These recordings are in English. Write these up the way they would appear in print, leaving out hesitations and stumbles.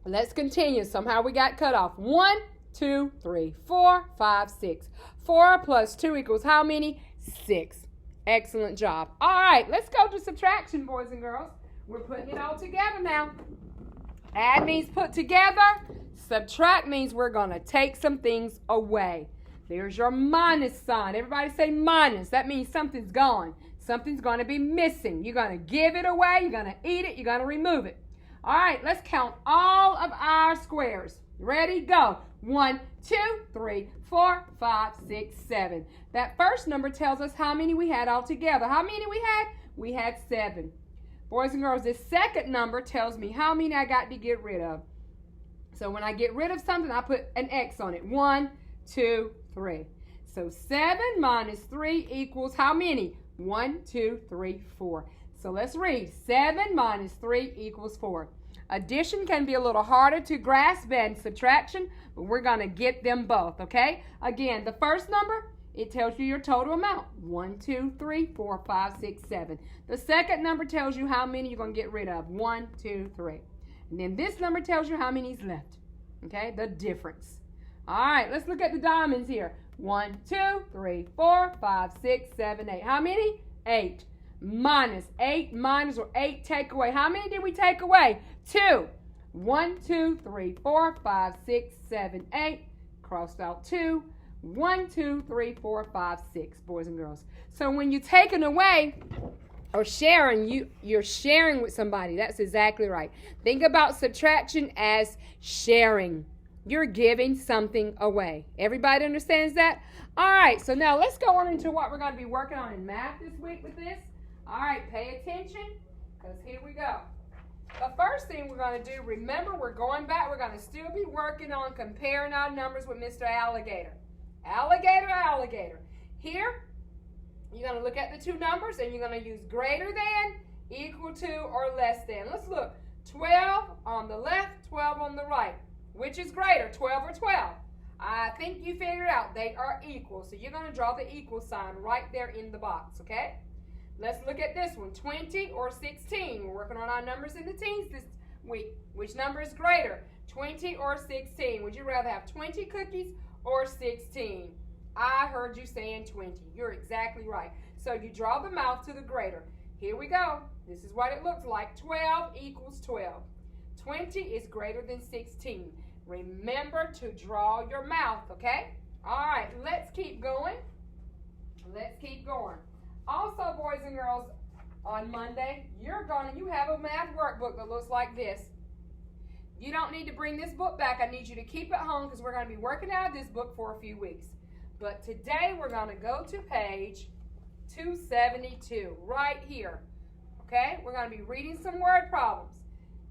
Let's continue. Somehow we got cut off. 1, 2, 3, 4, 5, 6. 4 plus 2 equals how many? 6. Excellent job. All right, let's go to subtraction, boys and girls. We're putting it all together now. Add means put together. Subtract means we're going to take some things away. There's your minus sign. Everybody say minus. That means something's gone. Something's going to be missing. You're going to give it away. You're going to eat it. You're going to remove it. All right, let's count all of our squares. Ready? Go. 1, 2, 3, 4, 5, 6, 7. That first number tells us how many we had all together. How many we had? We had 7. Boys and girls, this second number tells me how many I got to get rid of. So when I get rid of something, I put an X on it. 1, 2, 3. So 7 minus 3 equals how many? 1, 2, 3, 4. So let's read. 7 minus 3 equals 4. Addition can be a little harder to grasp than subtraction, but we're going to get them both, okay? Again, the first number, it tells you your total amount. 1, 2, 3, 4, 5, 6, 7. The second number tells you how many you're going to get rid of. 1, 2, 3. And then this number tells you how many is left, okay? The difference. All right, let's look at the diamonds here. 1, 2, 3, 4, 5, 6, 7, 8. How many? 8. Minus 8 minus or 8 take away. How many did we take away? 2. 1, 2, 3, 4, 5, 6, 7, 8. Crossed out 2. 1, 2, 3, 4, 5, 6, boys and girls. So when you're taking away or sharing, you're sharing with somebody. That's exactly right. Think about subtraction as sharing. You're giving something away. Everybody understands that? All right, so now let's go on into what we're going to be working on in math this week with this. All right, pay attention, because here we go. The first thing we're going to do, remember, we're going back. We're going to still be working on comparing our numbers with Mr. Alligator. Alligator, alligator. Here, you're going to look at the two numbers, and you're going to use greater than, equal to, or less than. Let's look. 12 on the left, 12 on the right. Which is greater, 12 or 12? I think you figured out they are equal. So you're going to draw the equal sign right there in the box, okay? Let's look at this one, 20 or 16. We're working on our numbers in the teens this week. Which number is greater, 20 or 16? Would you rather have 20 cookies or 16? I heard you saying 20. You're exactly right. So you draw the mouth to the greater. Here we go. This is what it looks like. 12 equals 12. 20 is greater than 16. Remember to draw your mouth, okay? All right, let's keep going. Let's keep going. Also, boys and girls, on Monday, you have a math workbook that looks like this. You don't need to bring this book back. I need you to keep it home because we're going to be working out of this book for a few weeks. But today, we're going to go to page 272, right here. Okay? We're going to be reading some word problems.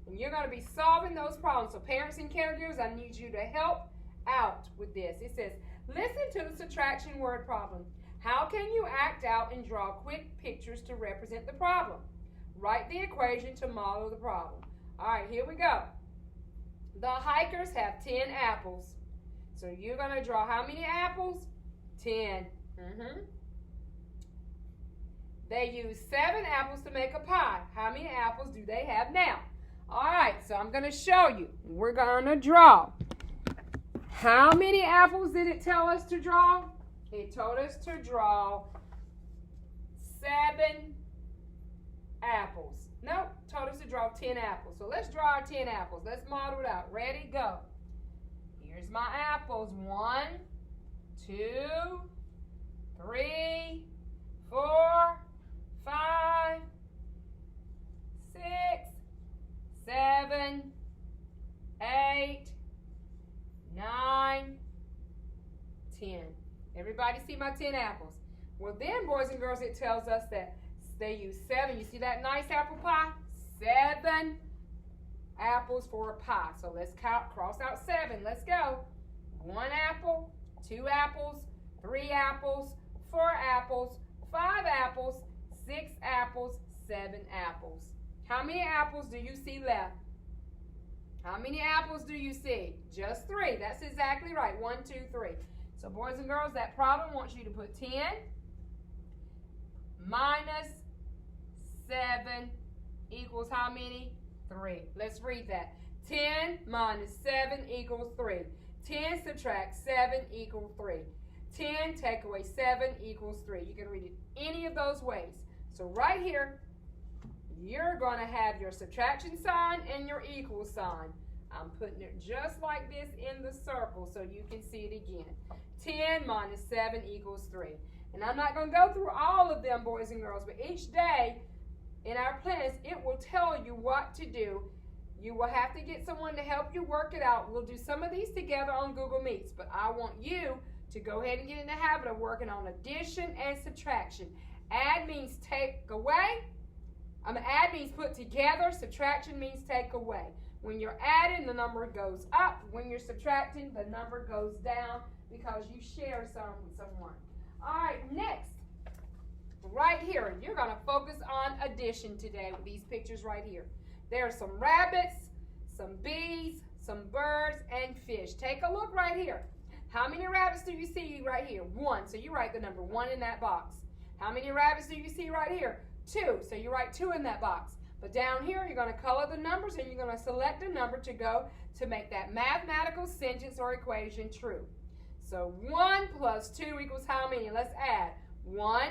And you're going to be solving those problems. So parents and caregivers, I need you to help out with this. It says, listen to the subtraction word problem. How can you act out and draw quick pictures to represent the problem? Write the equation to model the problem. All right, here we go. The hikers have 10 apples. So you're going to draw how many apples? 10. They use 7 apples to make a pie. How many apples do they have now? All right, so I'm going to show you. We're going to draw. How many apples did it tell us to draw? It told us to draw 7 apples. Nope, told us to draw 10 apples. So let's draw our 10 apples. Let's model it out. Ready? Go. Here's my apples. 1, 2, 3, 4, 5, 6, 7, 8, 9, 10. Everybody see my 10 apples? Well then, boys and girls, it tells us that they use 7. You see that nice apple pie? 7 apples for a pie. So let's cross out 7. Let's go. 1 apple, 2 apples, 3 apples, 4 apples, 5 apples, 6 apples, 7 apples. How many apples do you see left? How many apples do you see? Just 3. That's exactly right. 1, 2, 3. So boys and girls, that problem wants you to put 10 minus 7 equals how many? 3. Let's read that. 10 minus 7 equals 3. 10 subtract 7 equals 3. 10 take away 7 equals 3. You can read it any of those ways. So right here, you're going to have your subtraction sign and your equal sign. I'm putting it just like this in the circle so you can see it again. 10 minus 7 equals 3. And I'm not going to go through all of them, boys and girls, but each day in our plans, it will tell you what to do. You will have to get someone to help you work it out. We'll do some of these together on Google Meets, but I want you to go ahead and get in the habit of working on addition and subtraction. Add means take away. Add means put together. Subtraction means take away. When you're adding, the number goes up. When you're subtracting, the number goes down because you share some with someone. All right, next, right here, you're going to focus on addition today with these pictures right here. There are some rabbits, some bees, some birds, and fish. Take a look right here. How many rabbits do you see right here? 1. So you write the number 1 in that box. How many rabbits do you see right here? 2. So you write 2 in that box. But down here, you're going to color the numbers, and you're going to select a number to go to make that mathematical sentence or equation true. So 1 plus 2 equals how many? Let's add. 1,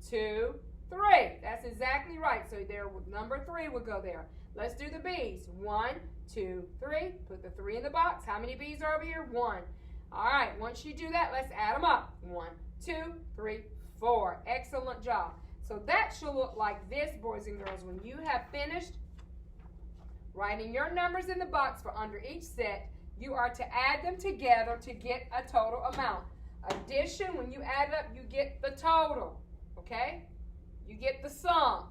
2, 3. That's exactly right. So there, number 3 would go there. Let's do the bees. 1, 2, 3. Put the 3 in the box. How many bees are over here? 1. All right, once you do that, let's add them up. 1, 2, 3, 4. Excellent job. So that should look like this, boys and girls, when you have finished writing your numbers in the box for under each set. You are to add them together to get a total amount. Addition, when you add it up, you get the total, okay? You get the sum.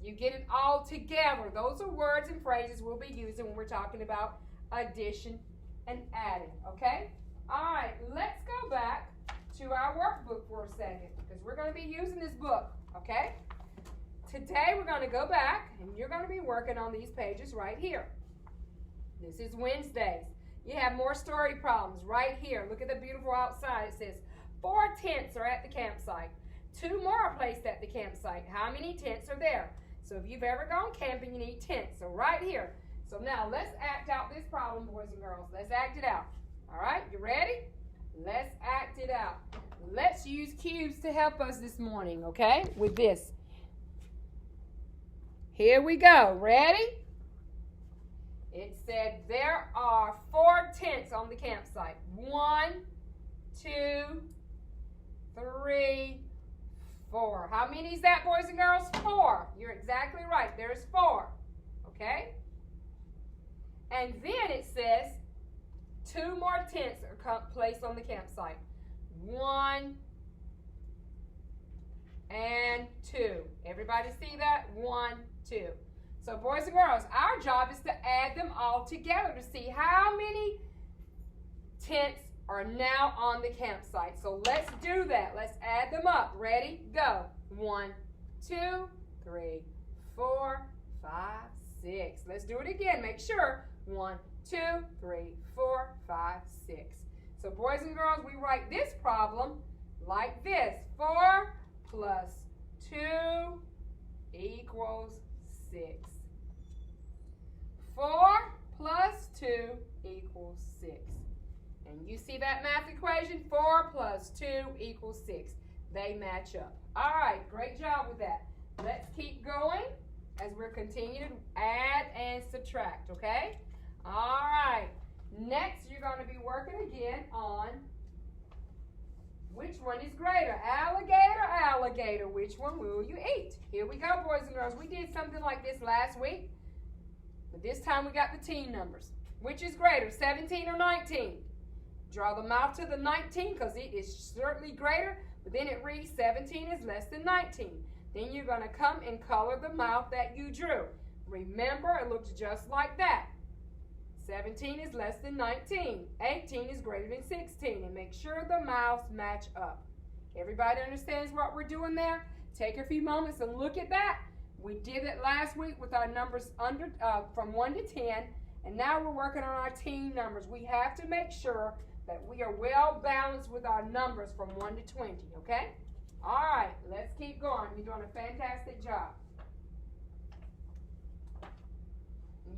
You get it all together. Those are words and phrases we'll be using when we're talking about addition and adding, okay? All right, let's go back to our workbook for a second because we're going to be using this book, okay? Today we're going to go back and you're going to be working on these pages right here. This is Wednesdays. You have more story problems right here. Look at the beautiful outside. It says 4 tents are at the campsite. 2 more are placed at the campsite. How many tents are there? So if you've ever gone camping, you need tents. So right here. So now let's act out this problem, boys and girls. Let's act it out. All right, you ready? Let's act it out. Let's use cubes to help us this morning, okay, with this. Here we go. Ready? It said there are 4 tents on the campsite. 1, 2, 3, 4. How many is that, boys and girls? 4. You're exactly right. There's 4. Okay? And then it says 2 more tents are placed on the campsite. 1 and 2. Everybody see that? 1, 2. So boys and girls, our job is to add them all together to see how many tents are now on the campsite. So let's do that. Let's add them up. Ready? Go. 1, 2, 3, 4, 5, 6. Let's do it again. Make sure. 1, 2, 3, 4, 5, 6. So boys and girls, we write this problem like this. 4 plus 2 equals 6. 4 plus 2 equals 6. And you see that math equation? 4 plus 2 equals 6. They match up. All right, great job with that. Let's keep going as we're continuing to add and subtract, okay? All right. Next, you're going to be working again on which one is greater, alligator, alligator. Which one will you eat? Here we go, boys and girls. We did something like this last week, but this time we got the team numbers. Which is greater, 17 or 19? Draw the mouth to the 19 because it is certainly greater, but then it reads 17 is less than 19. Then you're going to come and color the mouth that you drew. Remember, it looks just like that. 17 is less than 19. 18 is greater than 16. And make sure the mouths match up. Everybody understands what we're doing there? Take a few moments and look at that. We did it last week with our numbers under from 1 to 10. And now we're working on our team numbers. We have to make sure that we are well balanced with our numbers from 1 to 20, okay? All right, let's keep going. You're doing a fantastic job.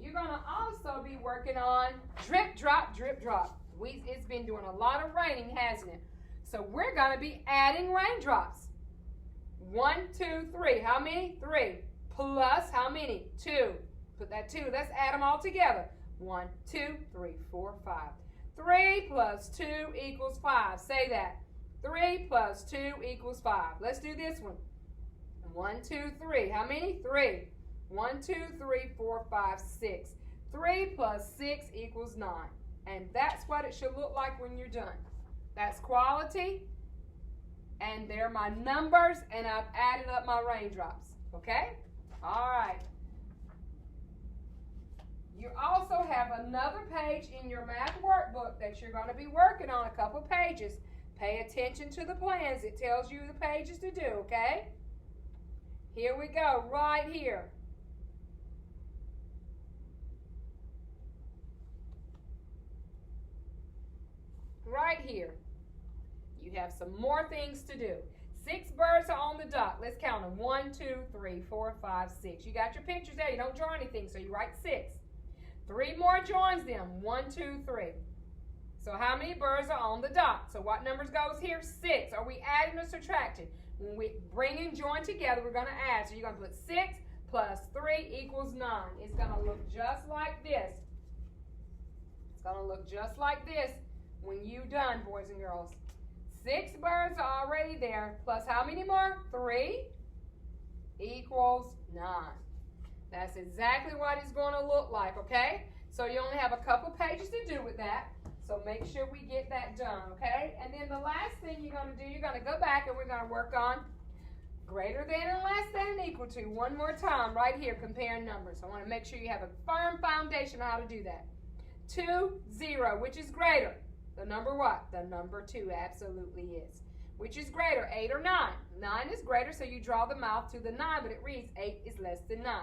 You're going to also be working on drip, drop, drip, drop. It's been doing a lot of raining, hasn't it? So we're going to be adding raindrops. 1, 2, 3. How many? 3. Plus how many? 2. Put that 2. Let's add them all together. 1, 2, 3, 4, 5. 3 plus 2 equals 5. Say that. 3 plus 2 equals 5. Let's do this one. 1, 2, 3. How many? 3. 1, 2, 3, 4, 5, 6. 3 plus 6 equals 9. And that's what it should look like when you're done. That's quality. And they're my numbers. And I've added up my raindrops. Okay? All right. You also have another page in your math workbook that you're going to be working on, a couple pages. Pay attention to the plans. It tells you the pages to do, okay? Here we go, right here. Right here. You have some more things to do. 6 birds are on the dot. Let's count them. 1, 2, 3, 4, 5, 6. You got your pictures there. You don't draw anything, so you write 6. 3 more joins them. 1, 2, 3. So how many birds are on the dot? So what numbers goes here? 6. Are we adding or subtracting? When we bring and join together, we're going to add. So you're going to put 6 plus 3 equals 9. It's going to look just like this. It's going to look just like this when you're done, boys and girls. 6 birds are already there. Plus how many more? 3 equals 9. That's exactly what it's going to look like, okay? So you only have a couple pages to do with that. So make sure we get that done, okay? And then the last thing you're going to do, you're going to go back and we're going to work on greater than and less than and equal to. One more time right here, comparing numbers. I want to make sure you have a firm foundation on how to do that. 2, 0, which is greater? The number what? The number 2 absolutely is. Which is greater, 8 or 9? 9 is greater, so you draw the mouth to the 9, but it reads 8 is less than 9.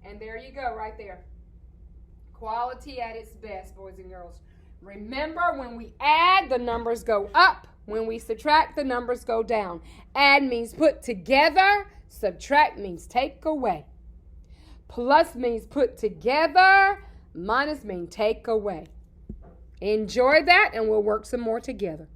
And there you go, right there. Quality at its best, boys and girls. Remember, when we add, the numbers go up. When we subtract, the numbers go down. Add means put together. Subtract means take away. Plus means put together. Minus means take away. Enjoy that, and we'll work some more together.